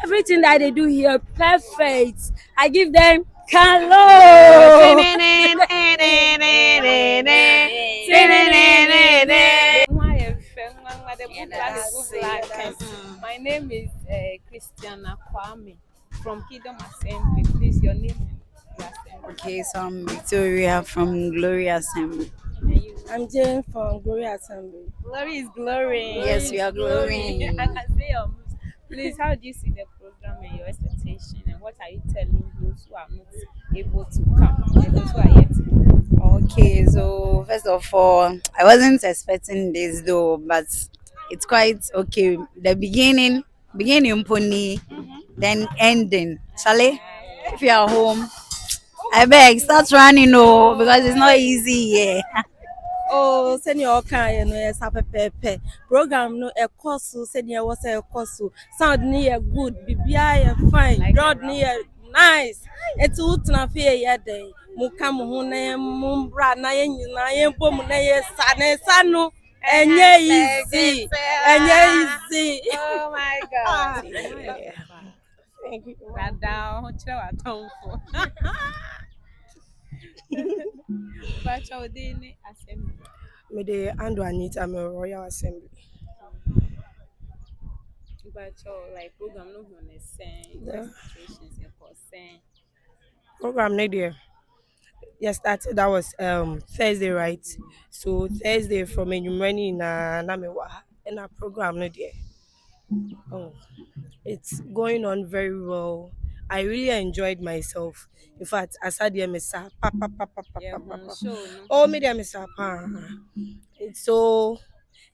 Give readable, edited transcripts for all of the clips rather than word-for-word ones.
Everything that they do here, perfect. I give them Hello. My name is Christiana Kwame from Kingdom Assembly. Please, your name and assembly. Okay, so I'm Victoria from Glory Assembly. I'm Jane from Glory Assembly. Glory is glory. Yes, we are glory. I can say your moves. Please, how do you see the program and your expectation, and what are you telling those who are not able to come and those who are yet to come? Okay, so first of all, I wasn't expecting this though, but it's quite okay. The beginning pony, then ending. Sally, if you are home, I beg start running, no, because it's not easy. Yeah. Oh, senior kind, yes, pepe. Program no a course, senior was a course. Sound near good, BBI fine, God near nice. It's Utna Fair day. Mukam Hune, Mumbra, Nayan, Bom, Sano, and easy. Oh my God. Thank you. That down, what you are talking for? But your daily assembly. Me de Ando Anita, I'm a Royal Assembly. But your like program no one is saying situations and saying. Program nadia. Yes, that was Thursday, right? So Thursday from Enyumrani na Namewa and our program nadia. Oh, it's going on very well. I really enjoyed myself. In fact, I said the mesa oh me the mesa pa. It's so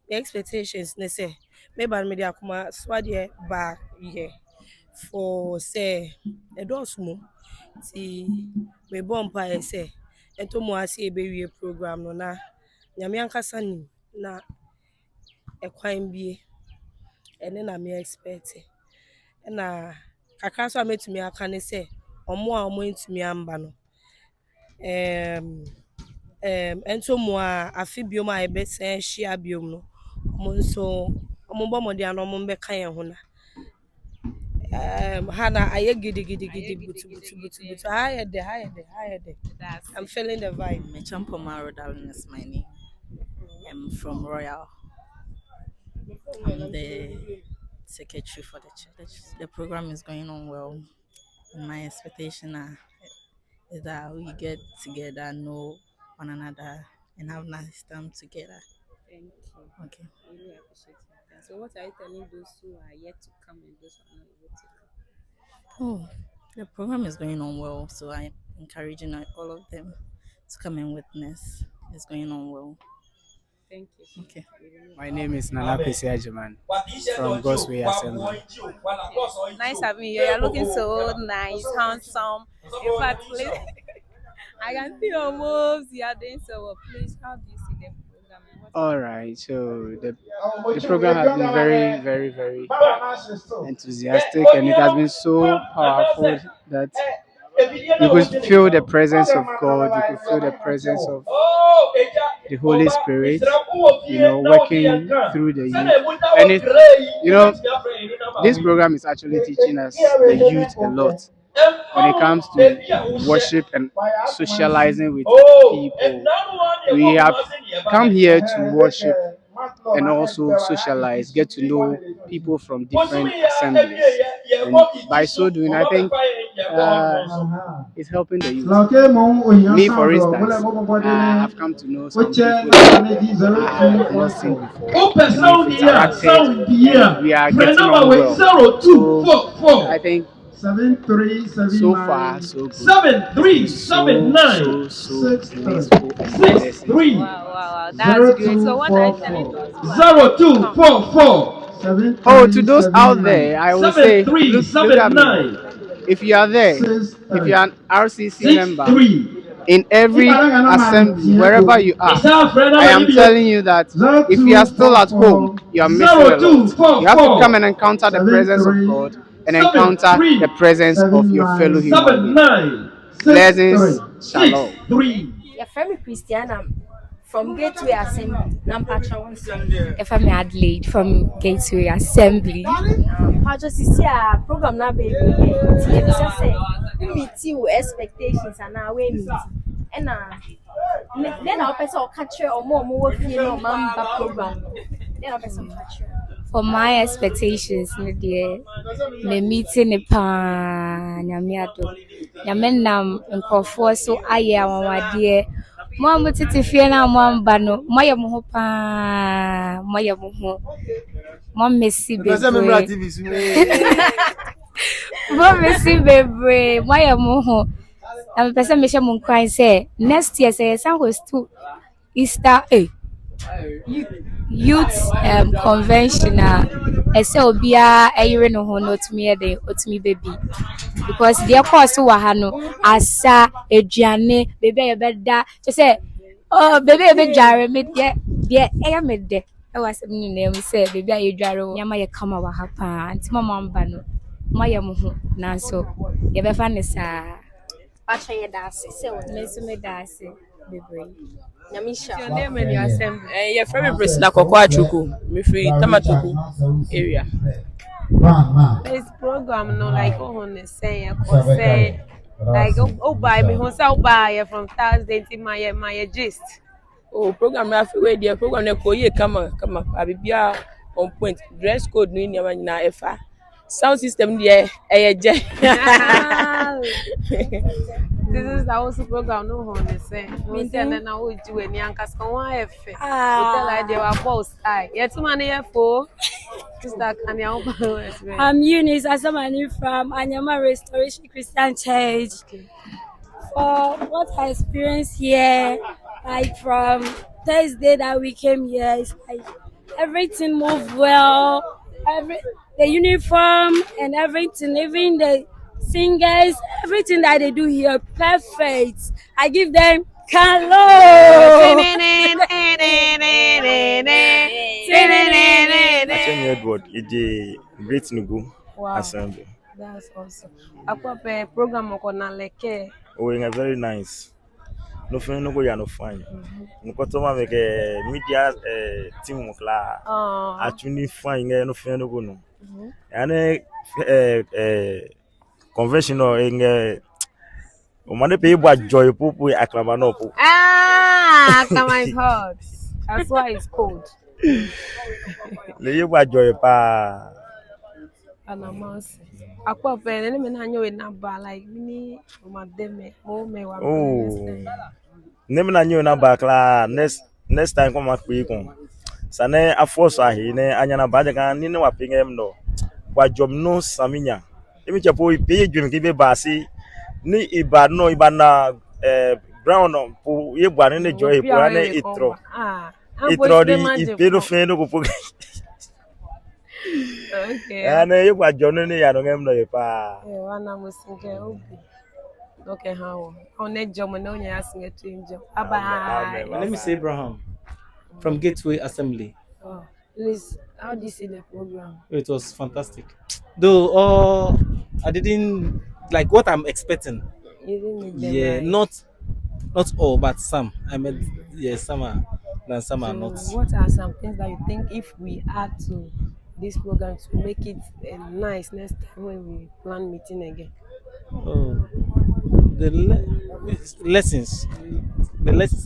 the expectations they say maybe media kuma swadi back yeah for say a dosmo ti me bompa say ento mo ase ebewie program no na nyame ankasa nim na ekwan bie ene na me expect na kakra so ametumi aka ne say omo a omo ntumi amba no ento mo a afi biom a ebe sen hia biom no omo nso omo bomode ano omo be kan ye ho na Hana aye gidi butu higher there. I'm feeling the vibe. Mechampoma Rodalin is my name. I'm from Royal. I'm the secretary for the church. The program is going on well. My expectation is that we get together, know one another, and have nice time together. Thank you. Okay. I really appreciate it. So what are you telling those who are yet to come and those who are not able to come? Oh, the program is going on well, so I'm encouraging all of them to come and witness. It's going on well. Thank you. Okay. My name is Nana Pesiajaman from God's Way Assembly. Nice having you. You're looking so nice, handsome. In fact, please, I can see your moves. You are doing so well. Please, how do you see the program? All right, so the program has been very enthusiastic, and it has been so powerful that you could feel the presence of God, you could feel the presence of the Holy Spirit, working through the youth. And this program is actually teaching us, the youth, a lot when it comes to worship and socializing with people. We have come here to worship and also socialize, get to know people from different assemblies. And by so doing, I think it's helping the youth. Me, for instance, I've come to know some people that I have not seen before. We've interacted, and we are getting on well. So I think so far, so good. 7-3, 7-9, Wow, that's great. So what are you telling those? 0244. Oh, to those out there, I will say, look at me. If you are there, if you are an RCC member, in every assembly, wherever you are. I am telling you that if you are still at home, you are missing a lot. You have to come and encounter the presence of God and encounter the presence of your fellow human being. Blessings, shalom. Your friend Christiana from Gateway Assembly. If I'm Adelaide from Gateway Assembly. How just see a program now, baby. Just say, meet you expectations and now we meet. And then I'll pass or catch or more feel no program. Then I'll pass catch. For my expectations, dear, me meeting a pan, Yamiado. Yamenam and Crawford, so I am my dear. Mamma Titi Fiona, Mambano, Maya Mohopa, Maya Moho, Mom Missy Baby, Mom Missy Baby, Maya Moho. I'm a person, Misha Munkai say, next year, say, some was to Easter, youth convention ɛsɛ obiara ɛyere no ho no otumi ɛde otumi baby because deɛ kɔɔ so wɔ ha no asa aduane bebe a yɛbɛda kyɛ sɛ bebe a yɛbɛdware me deɛ ɛyɛ me dɛ ɛwɔ asɛm no nyinaa mu sɛ bebe a yɛdware wɔ nneɛma yɛ kama wɔ ha paa nti mama mba no moayɛ mo ho nanso yɛbɛfa ne saa akyɛ yɛ da ase sɛ wɔ me nso me da ase bebree. Your name and your assembly. Your favorite Priscilla Kokoa Chuku, me free Tamatuku area. This program, no, like, say, like, buy me, buy from Thursday to my gist. Oh, program, I feel the program, come, I be on point. Dress code, no, na efa. Sound system, yeah, this is also program no one is saying. We tell them now we do any anchors can one F. We tell like they were boss. Yet money for Sister Kanya. I'm Eunice Asamani from Anyama Restoration Christian Church. For what I experienced here, like from Thursday that we came here, it's like everything moved well. The uniform and everything, even the singers, everything that they do here, perfect. I give them hello. Edward, it's great Nugu assembly. That's awesome. Aqua program on Oh, very nice. No friend no go ya no fine. Nkotoma make media team mukla. Atuni fine no friend no go no. Ane conventional in Omane pay boy joy popo Accra no po. Accra is hot. That's why it's cold. Le ye boy joy pa. Anamas. Aqua pen and me nanyo in number like me mademe me wa. Oh. Name na nyo na bakla next time come akpe kon. Sane aforce ahi ne anyana ba kan ni ne wa pingem no. Wa jom no saminya. Emi chapo ipe dwem ke be baasi ni iba no iba na brown no po ye bua ne joy po na itro di ipe no fe no ko. Okay. Ana ye bua jom ne ya no ngem no ye pa. Wana musinge obi. Okay, how? On that job, no, you're asking a change. Bye. Let me say Abraham from Gateway Assembly. Oh, Liz, how do you see the program? It was fantastic. Though I didn't like what I'm expecting. You didn't need them, Yeah, right? not all, but some. I mean, yeah, some are, and some are not. What are some things that you think if we add to this program to make it nice next time when we plan meeting again? Oh, the lessons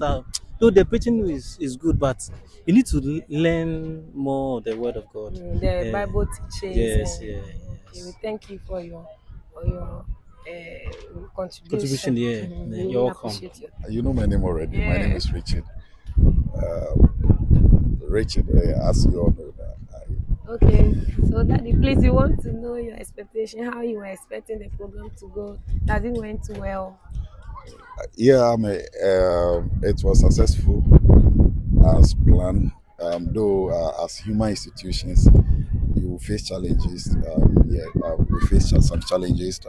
are. Though the preaching is good, but you need to learn more of the Word of God. The Bible teachings. Yes, Okay, we thank you for your contribution. Yeah, Really you're welcome. You know my name already. My name is Richard. Richard, as you all know that. Okay, so Daddy, please, you want to know your expectation, how you were expecting the program to go. That it went well. Yeah, it was successful as planned. Though as human institutions, you face challenges. We face some challenges.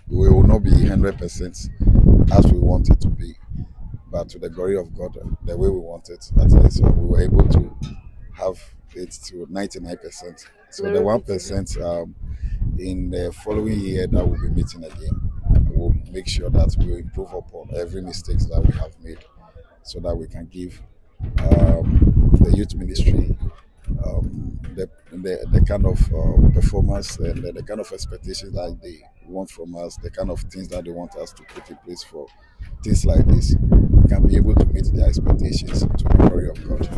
We will not be 100%, as we want it to be, but to the glory of God, the way we want it. At least we were able to have it to 99%. So the 1% in the following year that we'll be meeting again, we'll make sure that we improve upon every mistake that we have made, so that we can give the youth ministry the kind of performance and the kind of expectations that they want from us, the kind of things that they want us to put in place for things like this. We can be able to meet their expectations to the glory of God.